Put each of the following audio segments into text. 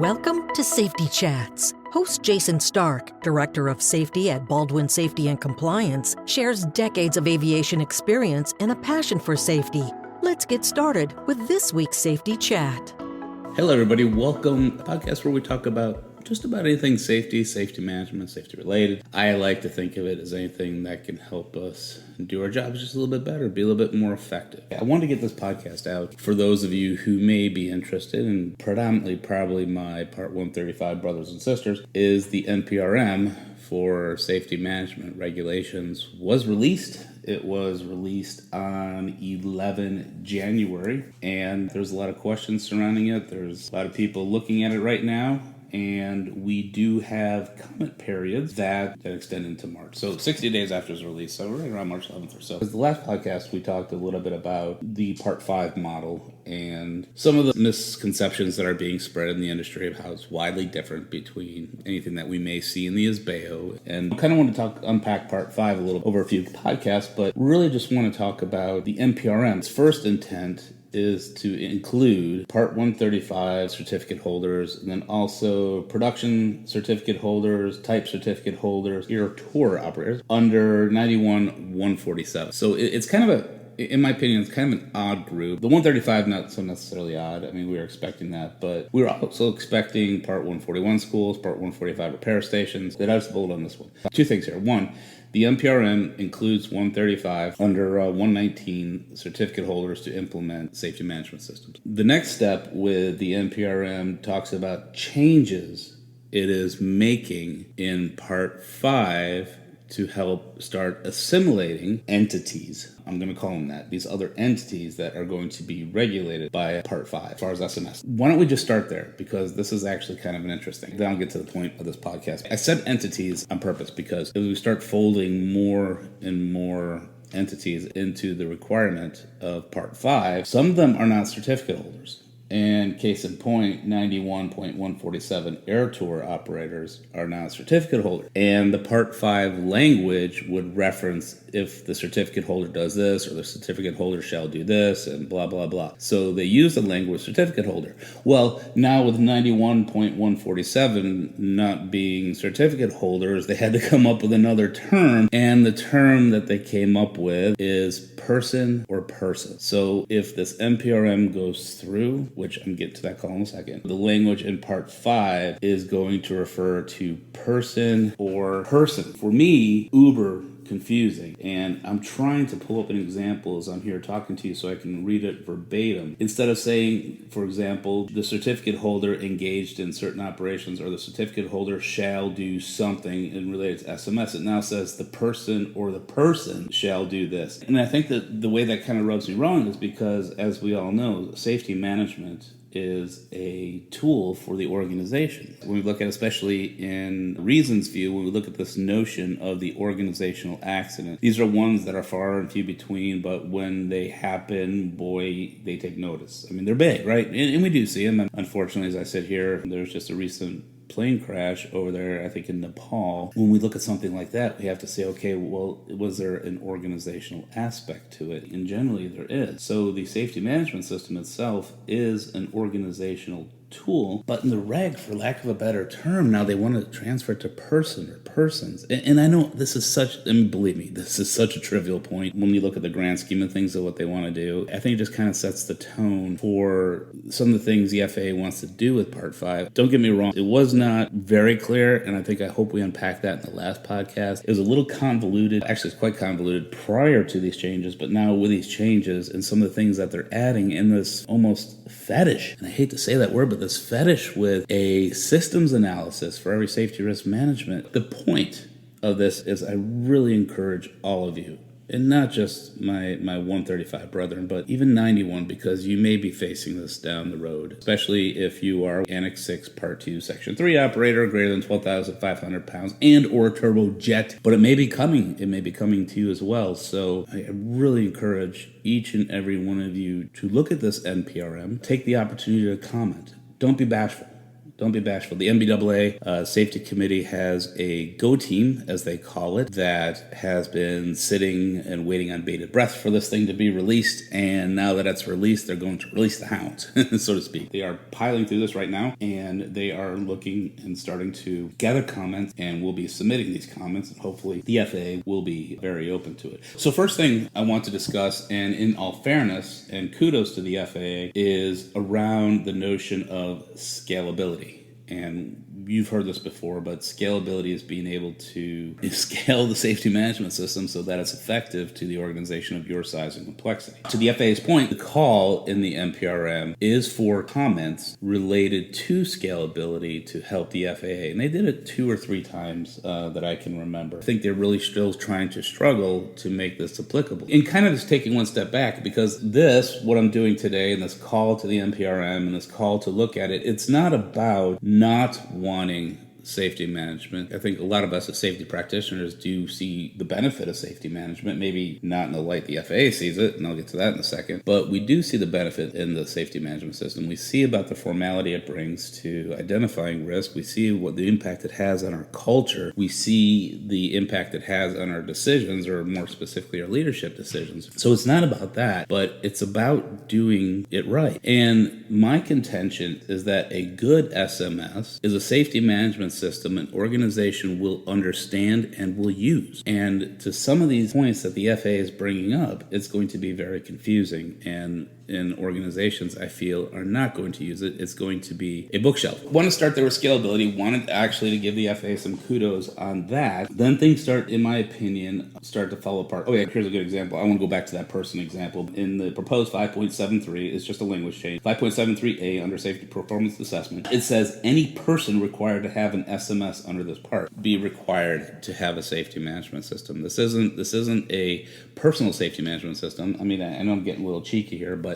Welcome to Safety Chats. Host Jason Starke, Director of Safety at Baldwin Safety and Compliance, shares decades of aviation experience and a passion for safety. Let's get started with this week's Safety Chat. Hello, everybody. Welcome to a podcast where we talk about just about anything safety, safety management, safety related. I like to think of it as anything that can help us do our jobs just a little bit better, be a little bit more effective. I wanted to get this podcast out for those of you who may be interested, and predominantly probably my Part 135 brothers and sisters, is the NPRM for safety management regulations was released. It was released on 11 January, and there's a lot of questions surrounding it. There's a lot of people looking at it right now. And we do have comment periods that extend into March. So 60 days after it's released, so right around March 11th or so. Because the last podcast, we talked a little bit about the Part 5 model and some of the misconceptions that are being spread in the industry of how it's widely different between anything that we may see in the ISBAO. And I kind of want to unpack Part 5 a little over a few podcasts, but really just want to talk about the NPRM's first intent is to include Part 135 certificate holders, and then also production certificate holders, type certificate holders, air tour operators under 91-147. So it's kind of in my opinion, it's kind of an odd group. The 135, not so necessarily odd. I mean, we were expecting that, but we were also expecting Part 141 schools, Part 145 repair stations. That I was bold on this one. Two things here. One, the NPRM includes 135 under 119 certificate holders to implement safety management systems. The next step with the NPRM talks about changes it is making in Part 5 to help start assimilating entities. I'm going to call them that. These other entities that are going to be regulated by Part 5 as far as SMS. Why don't we just start there? Because this is actually kind of an interesting. Then I'll get to the point of this podcast. I said entities on purpose because as we start folding more and more entities into the requirement of Part 5, some of them are not certificate holders. And case in point, 91.147 air tour operators are now certificate holders. And the Part 5 language would reference if the certificate holder does this or the certificate holder shall do this and blah, blah, blah. So they use the language certificate holder. Well, now with 91.147 not being certificate holders, they had to come up with another term. And the term that they came up with is person or person. So if this NPRM goes through, which I'm getting to that call in a second, the language in Part 5 is going to refer to person or person. For me, uber confusing, and I'm trying to pull up an example as I'm here talking to you so I can read it verbatim. Instead of saying, for example, the certificate holder engaged in certain operations or the certificate holder shall do something in related to SMS, it now says the person or the person shall do this. And I think that the way that kind of rubs me wrong is because, as we all know, safety management is a tool for the organization. When we look at, especially in Reason's view, when we look at this notion of the organizational accident, these are ones that are far and few between, but when they happen, boy, they take notice. I mean, they're big, right? And we do see them. And unfortunately, as I sit here, there's just a recent plane crash over there, I think in Nepal. When we look at something like that, we have to say, okay, well, was there an organizational aspect to it? And generally there is. So the safety management system itself is an organizational tool, but in the reg, for lack of a better term, now they want to transfer it to person or persons. And I know this is believe me, this is such a trivial point when you look at the grand scheme of things of what they want to do. I think it just kind of sets the tone for some of the things the FAA wants to do with Part 5. Don't get me wrong, it was not very clear, and I hope we unpacked that in the last podcast. It was a little convoluted, actually it's quite convoluted prior to these changes, but now with these changes and some of the things that they're adding in this almost fetish, and I hate to say that word, but this fetish with a systems analysis for every safety risk management. The point of this is I really encourage all of you, and not just my 135 brethren, but even 91, because you may be facing this down the road, especially if you are Annex 6 Part 2 Section 3 operator greater than 12,500 pounds and or turbojet, but it may be coming to you as well. So I really encourage each and every one of you to look at this NPRM, take the opportunity to comment. Don't be bashful. Don't be bashful. The NBAA Safety Committee has a go team, as they call it, that has been sitting and waiting on bated breath for this thing to be released. And now that it's released, they're going to release the hounds, so to speak. They are piling through this right now, and they are looking and starting to gather comments, and we'll be submitting these comments, and hopefully the FAA will be very open to it. So first thing I want to discuss, and in all fairness, and kudos to the FAA, is around the notion of scalability. And you've heard this before, but scalability is being able to scale the safety management system so that it's effective to the organization of your size and complexity. To the FAA's point, the call in the NPRM is for comments related to scalability to help the FAA. And they did it 2 or 3 times that I can remember. I think they're really still trying to struggle to make this applicable. And kind of just taking one step back, because what I'm doing today, and this call to the NPRM and this call to look at it, it's not about not wanting safety management. I think a lot of us as safety practitioners do see the benefit of safety management, maybe not in the light the FAA sees it, and I'll get to that in a second, but we do see the benefit in the safety management system. We see about the formality it brings to identifying risk. We see what the impact it has on our culture. We see the impact it has on our decisions, or more specifically our leadership decisions. So it's not about that, but it's about doing it right. And my contention is that a good SMS is a safety management system an organization will understand and will use. And to some of these points that the FAA is bringing up, it's going to be very confusing, and in organizations I feel are not going to use it. It's going to be a bookshelf. Want to start there with scalability, wanted actually to give the FAA some kudos on that. Then things start, in my opinion, to fall apart. Okay, here's a good example. I want to go back to that person example. In the proposed 5.73, it's just a language change. 5.73A under safety performance assessment, it says any person required to have an SMS under this part be required to have a safety management system. This isn't a personal safety management system. I mean, I know I'm getting a little cheeky here, but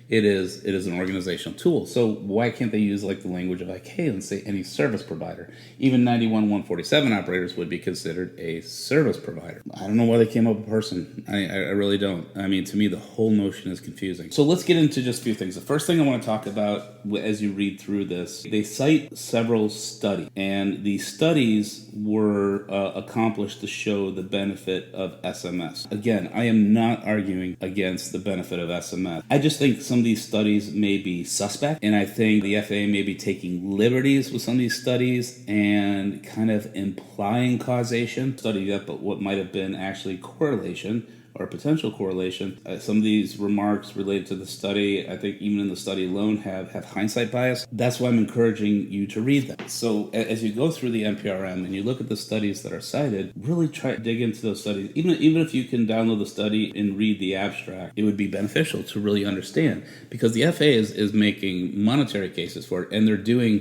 it is an organizational tool. So why can't they use like the language of ICAO and say any service provider? Even 91-147 operators would be considered a service provider. I don't know why they came up with person. I really don't. I mean, to me, the whole notion is confusing. So let's get into just a few things. The first thing I want to talk about as you read through this, they cite several studies, and these studies were accomplished to show the benefit of SMS. Again, I am not arguing against the benefit of SMS. I just think some of these studies may be suspect, and I think the FAA may be taking liberties with some of these studies and kind of implying causation. Study up what might have been actually correlation or potential correlation. Some of these remarks related to the study, I think even in the study alone, have hindsight bias. That's why I'm encouraging you to read them. So as you go through the NPRM and you look at the studies that are cited, really try to dig into those studies. Even if you can download the study and read the abstract, it would be beneficial to really understand, because the FAA is making monetary cases for it, and they're doing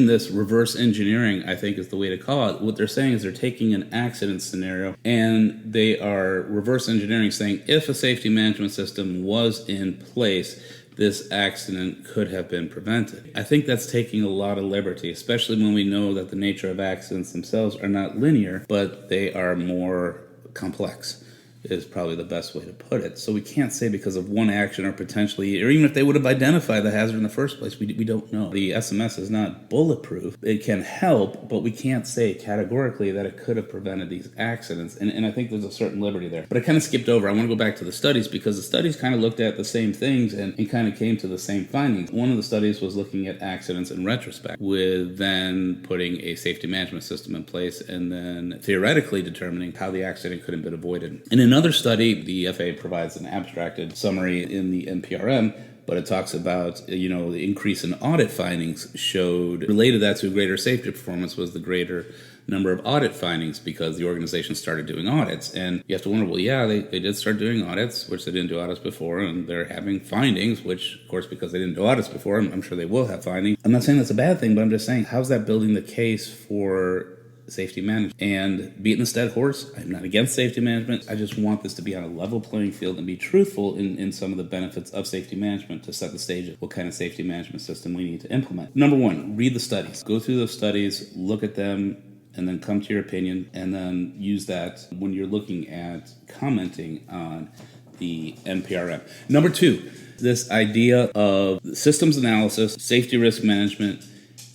this reverse engineering, I think is the way to call it. What they're saying is they're taking an accident scenario and they are reverse engineering, saying if a safety management system was in place, this accident could have been prevented. I think that's taking a lot of liberty, especially when we know that the nature of accidents themselves are not linear, but they are more complex, is probably the best way to put it. So we can't say because of one action or potentially, or even if they would have identified the hazard in the first place, we don't know. The SMS is not bulletproof. It can help, but we can't say categorically that it could have prevented these accidents. And I think there's a certain liberty there. But I kind of skipped over. I want to go back to the studies, because the studies kind of looked at the same things and kind of came to the same findings. One of the studies was looking at accidents in retrospect, with then putting a safety management system in place and then theoretically determining how the accident could have been avoided. And in another study, the FAA provides an abstracted summary in the NPRM, but it talks about, the increase in audit findings showed, related that to greater safety performance was the greater number of audit findings, because the organization started doing audits. And you have to wonder, well, yeah, they did start doing audits, which they didn't do audits before, and they're having findings, which, of course, because they didn't do audits before, I'm sure they will have findings. I'm not saying that's a bad thing, but I'm just saying, how's that building the case for safety management? And beating the dead horse, I'm not against safety management. I just want this to be on a level playing field and be truthful in some of the benefits of safety management to set the stage of what kind of safety management system we need to implement. Number one, read the studies. Go through those studies, look at them, and then come to your opinion, and then use that when you're looking at commenting on the NPRM. Number two, this idea of systems analysis, safety risk management,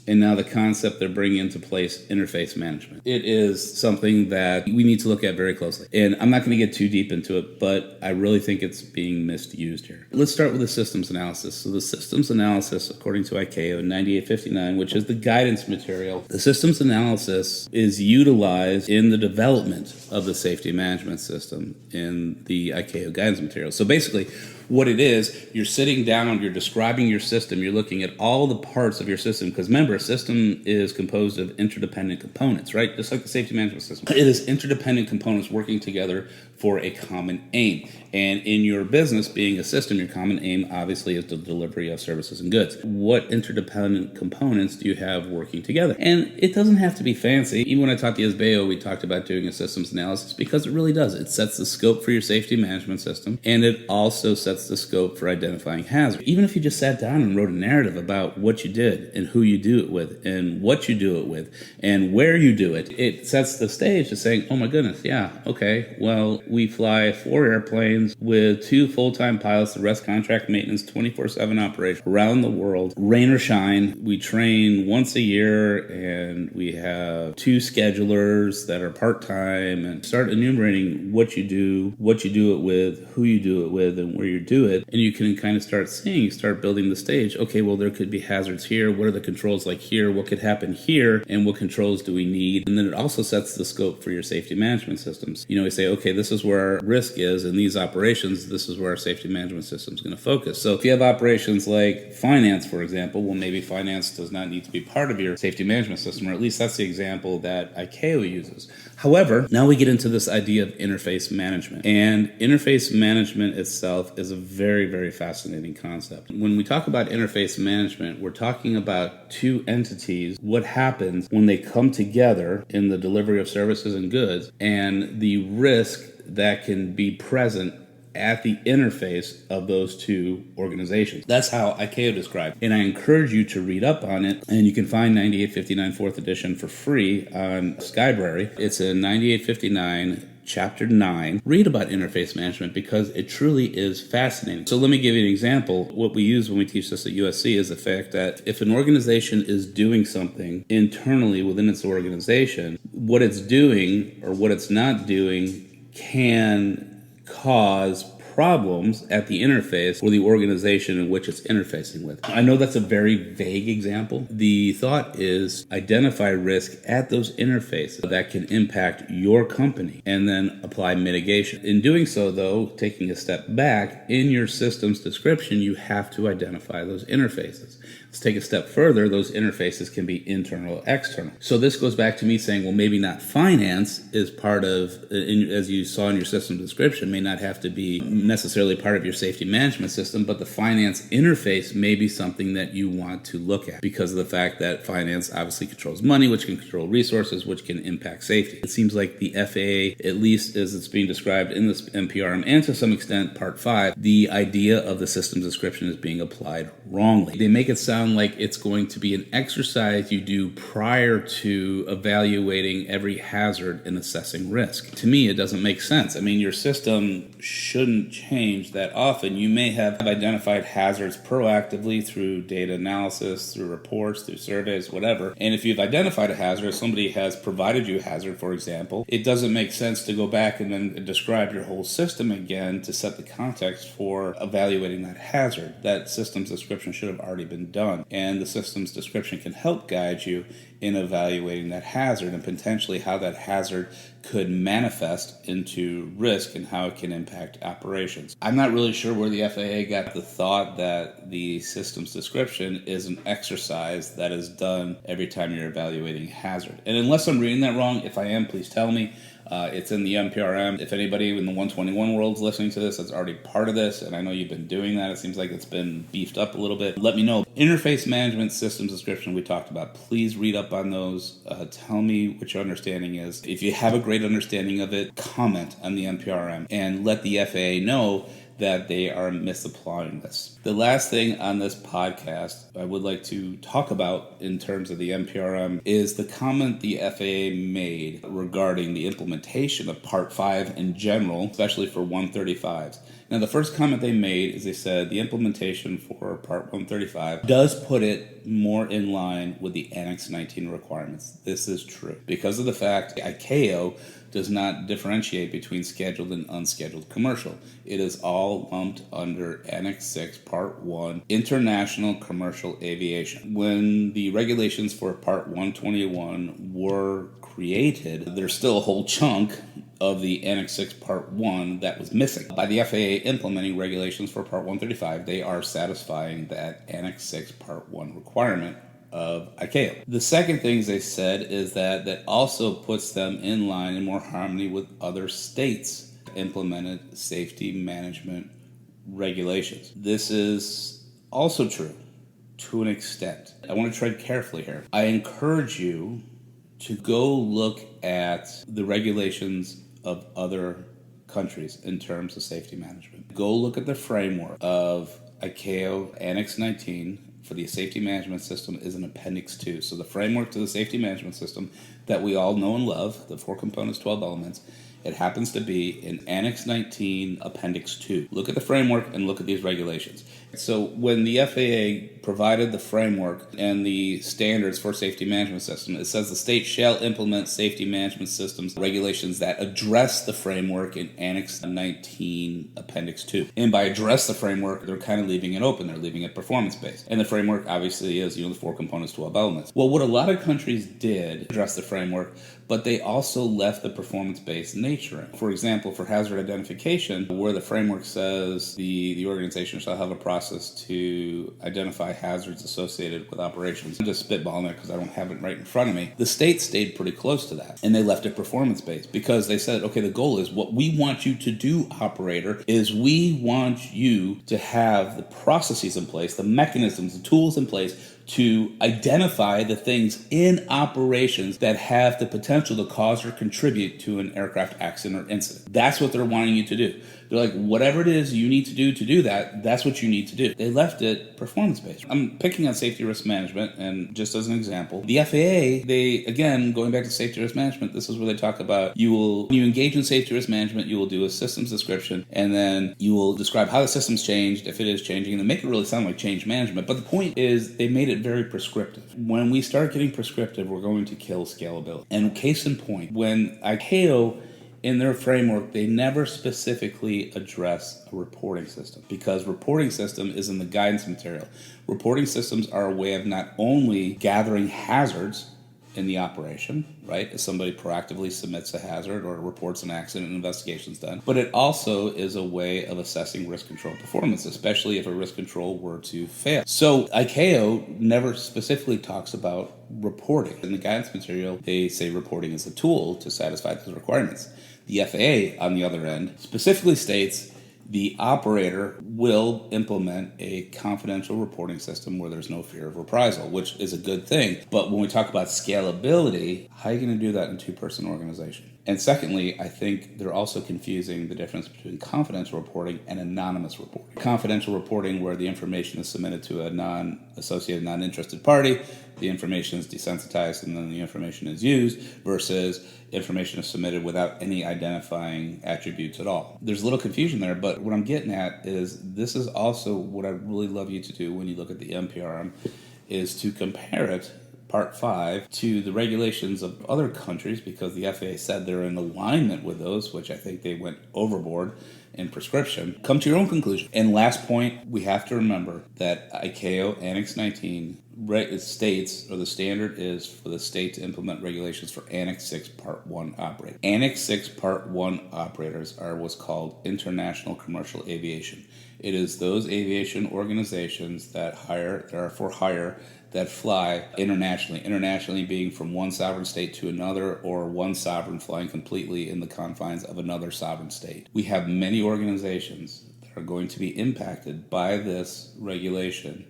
And now the concept they're bringing into place, interface management. It is something that we need to look at very closely. And I'm not going to get too deep into it, but I really think it's being misused here. Let's start with the systems analysis. So the systems analysis, according to ICAO 9859, which is the guidance material, the systems analysis is utilized in the development of the safety management system in the ICAO guidance material. So basically, what it is, you're sitting down, you're describing your system, you're looking at all the parts of your system, because remember, a system is composed of interdependent components, right? Just like the safety management system. It is interdependent components working together for a common aim. And in your business, being a system, your common aim obviously is the delivery of services and goods. What interdependent components do you have working together? And it doesn't have to be fancy. Even when I taught the SBAO, we talked about doing a systems analysis because it really does. It sets the scope for your safety management system, and it also sets the scope for identifying hazards. Even if you just sat down and wrote a narrative about what you did and who you do it with and what you do it with and where you do it, it sets the stage to saying, oh my goodness, yeah, okay, well, we fly 4 airplanes with 2 full-time pilots, the rest contract maintenance, 24/7 operation around the world, rain or shine. We train once a year, and we have 2 schedulers that are part-time, and start enumerating what you do it with, who you do it with, and where you do it. And you can kind of start building the stage. Okay, well, there could be hazards here. What are the controls like here? What could happen here? And what controls do we need? And then it also sets the scope for your safety management systems. We say, okay, this is where our risk is in these operations. This is where our safety management system is going to focus. So if you have operations like finance, for example, well, maybe finance does not need to be part of your safety management system, or at least that's the example that ICAO uses. However, now we get into this idea of interface management. And interface management itself is a very, very fascinating concept. When we talk about interface management, we're talking about 2 entities, what happens when they come together in the delivery of services and goods, and the risk that can be present at the interface of those 2 organizations. That's how ICAO described it. And I encourage you to read up on it, and you can find 9859 4th edition for free on Skybrary. It's in 9859 Chapter 9. Read about interface management because it truly is fascinating. So let me give you an example. What we use when we teach this at USC is the fact that if an organization is doing something internally within its organization, what it's doing or what it's not doing can cause problems at the interface or the organization in which it's interfacing with. I know that's a very vague example. The thought is identify risk at those interfaces that can impact your company and then apply mitigation. In doing so, though, taking a step back, in your system's description, you have to identify those interfaces. Let's take a step further. Those interfaces can be internal or external. So this goes back to me saying, well, maybe not finance is part of, as you saw in your system description, may not have to be necessarily part of your safety management system, but the finance interface may be something that you want to look at because of the fact that finance obviously controls money, which can control resources, which can impact safety. It seems like the FAA, at least as it's being described in this NPRM and to some extent Part 5, the idea of the systems description is being applied wrongly. They make it sound like it's going to be an exercise you do prior to evaluating every hazard and assessing risk. To me, it doesn't make sense. I mean, your system shouldn't change that often. You may have identified hazards proactively through data analysis, through reports, through surveys, whatever. And if you've identified a hazard, somebody has provided you a hazard, for example, it doesn't make sense to go back and then describe your whole system again to set the context for evaluating that hazard. That systems description should have already been done. And the systems description can help guide you in evaluating that hazard and potentially how that hazard could manifest into risk and how it can impact operations. I'm not really sure where the FAA got the thought that the systems description is an exercise that is done every time you're evaluating hazard. And unless I'm reading that wrong, if I am, please tell me. It's in the NPRM. If anybody in the 121 world is listening to this, that's already part of this, and I know you've been doing that. It seems like it's been beefed up a little bit. Let me know. Interface management systems description we talked about. Please read up on those. Tell me what your understanding is. If you have a great understanding of it, comment on the NPRM and let the FAA know that they are misapplying this. The last thing on this podcast I would like to talk about in terms of the NPRM is the comment the FAA made regarding the implementation of Part 5 in general, especially for 135s. Now, the first comment they made is they said the implementation for Part 135 does put it more in line with the Annex 19 requirements. This is true because of the fact ICAO does not differentiate between scheduled and unscheduled commercial. It is all lumped under Annex 6, Part 1, International Commercial Aviation. When the regulations for Part 121 were created, there's still a whole chunk of the Annex 6 Part 1 that was missing. By the FAA implementing regulations for Part 135, they are satisfying that Annex 6 Part 1 requirement of ICAO. The second things they said is that also puts them in line and more harmony with other states implemented safety management regulations. This is also true to an extent. I want to tread carefully here. I encourage you to go look at the regulations of other countries in terms of safety management. Go look at the framework of ICAO Annex 19 for the safety management system is an Appendix 2. So the framework to the safety management system that we all know and love, the 4 components, 12 elements, it happens to be in Annex 19, Appendix 2. Look at the framework and look at these regulations. So when the FAA provided the framework and the standards for safety management system, it says the state shall implement safety management systems regulations that address the framework in Annex 19, Appendix 2. And by address the framework, they're kind of leaving it open. They're leaving it performance-based. And the framework obviously is, the 4 components, 12 elements. Well, what a lot of countries did address the framework, but they also left the performance-based nature in. For example, for hazard identification, where the framework says the organization shall have a process to identify hazards associated with operations. I'm just spitballing it because I don't have it right in front of me. The state stayed pretty close to that, and they left it performance-based because they said, okay, the goal is what we want you to do, operator, is we want you to have the processes in place, the mechanisms, the tools in place to identify the things in operations that have the potential to cause or contribute to an aircraft accident or incident. That's what they're wanting you to do. They're like, whatever it is you need to do that, that's what you need to do. They left it performance-based. I'm picking on safety risk management, and just as an example, the FAA, they, again, going back to safety risk management, this is where they talk about when you engage in safety risk management, you will do a systems description, and then you will describe how the system's changed, if it is changing, and they make it really sound like change management. But the point is, they made it very prescriptive. When we start getting prescriptive, we're going to kill scalability. And case in point, when ICAO in their framework, they never specifically address a reporting system because reporting system is in the guidance material. Reporting systems are a way of not only gathering hazards in the operation, right, if somebody proactively submits a hazard or reports an accident and investigation's done, but it also is a way of assessing risk control performance, especially if a risk control were to fail. So ICAO never specifically talks about reporting. In the guidance material, they say reporting is a tool to satisfy those requirements. The FAA, on the other end, specifically states the operator will implement a confidential reporting system where there's no fear of reprisal, which is a good thing. But when we talk about scalability, how are you going to do that in a 2-person organization? And secondly, I think they're also confusing the difference between confidential reporting and anonymous reporting. Confidential reporting, where the information is submitted to a non-associated, non-interested party, the information is desensitized and then the information is used, versus information is submitted without any identifying attributes at all. There's a little confusion there, but what I'm getting at is this is also what I really love you to do when you look at the NPRM, is to compare it, Part 5, to the regulations of other countries, because the FAA said they're in alignment with those, which I think they went overboard in prescription. Come to your own conclusion. And last point, we have to remember that ICAO Annex 19 states, or the standard is for the state to implement regulations for Annex 6 Part 1 operators. Annex 6 Part 1 operators are what's called international commercial aviation. It is those aviation organizations that are for hire, that fly internationally being from one sovereign state to another, or one sovereign flying completely in the confines of another sovereign state. We have many organizations that are going to be impacted by this regulation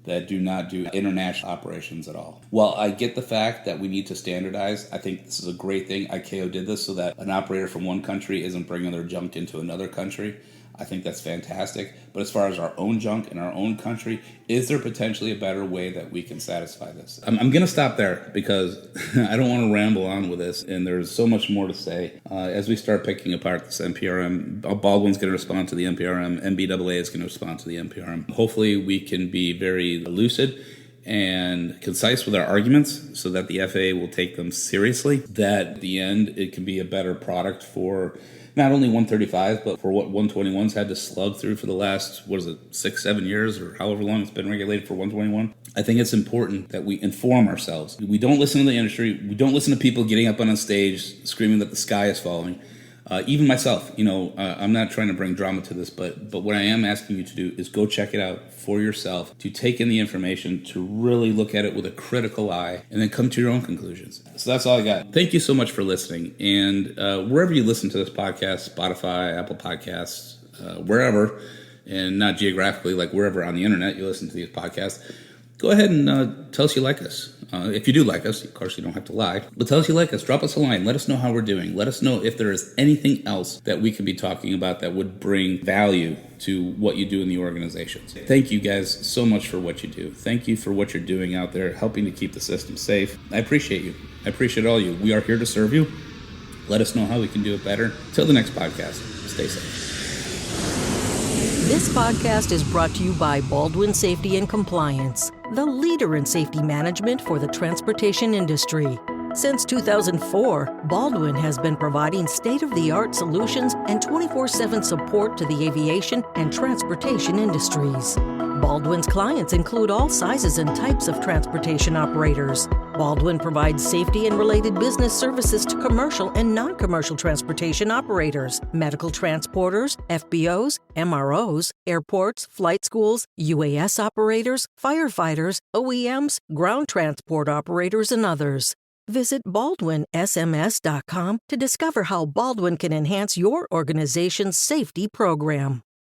that do not do international operations at all. While I get the fact that we need to standardize, I think this is a great thing. ICAO did this so that an operator from one country isn't bringing their junk into another country. I think that's fantastic. But as far as our own junk in our own country, is there potentially a better way that we can satisfy this? I'm going to stop there because I don't want to ramble on with this, and there's so much more to say. As we start picking apart this NPRM, Baldwin's going to respond to the NPRM, NBAA is going to respond to the NPRM. Hopefully we can be very lucid and concise with our arguments so that the FAA will take them seriously, that at the end it can be a better product for not only 135s, but for what 121s had to slug through for the last, 6-7 years, or however long it's been regulated for 121. I think it's important that we inform ourselves. We don't listen to the industry. We don't listen to people getting up on a stage screaming that the sky is falling. Even myself, I'm not trying to bring drama to this, but what I am asking you to do is go check it out for yourself, to take in the information, to really look at it with a critical eye, and then come to your own conclusions. So that's all I got. Thank you so much for listening. And wherever you listen to this podcast, Spotify, Apple Podcasts, wherever, and not geographically, like wherever on the internet you listen to these podcasts, go ahead and tell us you like us. If you do like us, of course you don't have to lie, but tell us you like us. Drop us a line. Let us know how we're doing. Let us know if there is anything else that we could be talking about that would bring value to what you do in the organizations. Thank you guys so much for what you do. Thank you for what you're doing out there, helping to keep the system safe. I appreciate you. I appreciate all you. We are here to serve you. Let us know how we can do it better. Till the next podcast, stay safe. This podcast is brought to you by Baldwin Safety and Compliance, the leader in safety management for the transportation industry. Since 2004, Baldwin has been providing state-of-the-art solutions and 24/7 support to the aviation and transportation industries. Baldwin's clients include all sizes and types of transportation operators. Baldwin provides safety and related business services to commercial and non-commercial transportation operators, medical transporters, FBOs, MROs, airports, flight schools, UAS operators, firefighters, OEMs, ground transport operators, and others. Visit BaldwinSMS.com to discover how Baldwin can enhance your organization's safety program.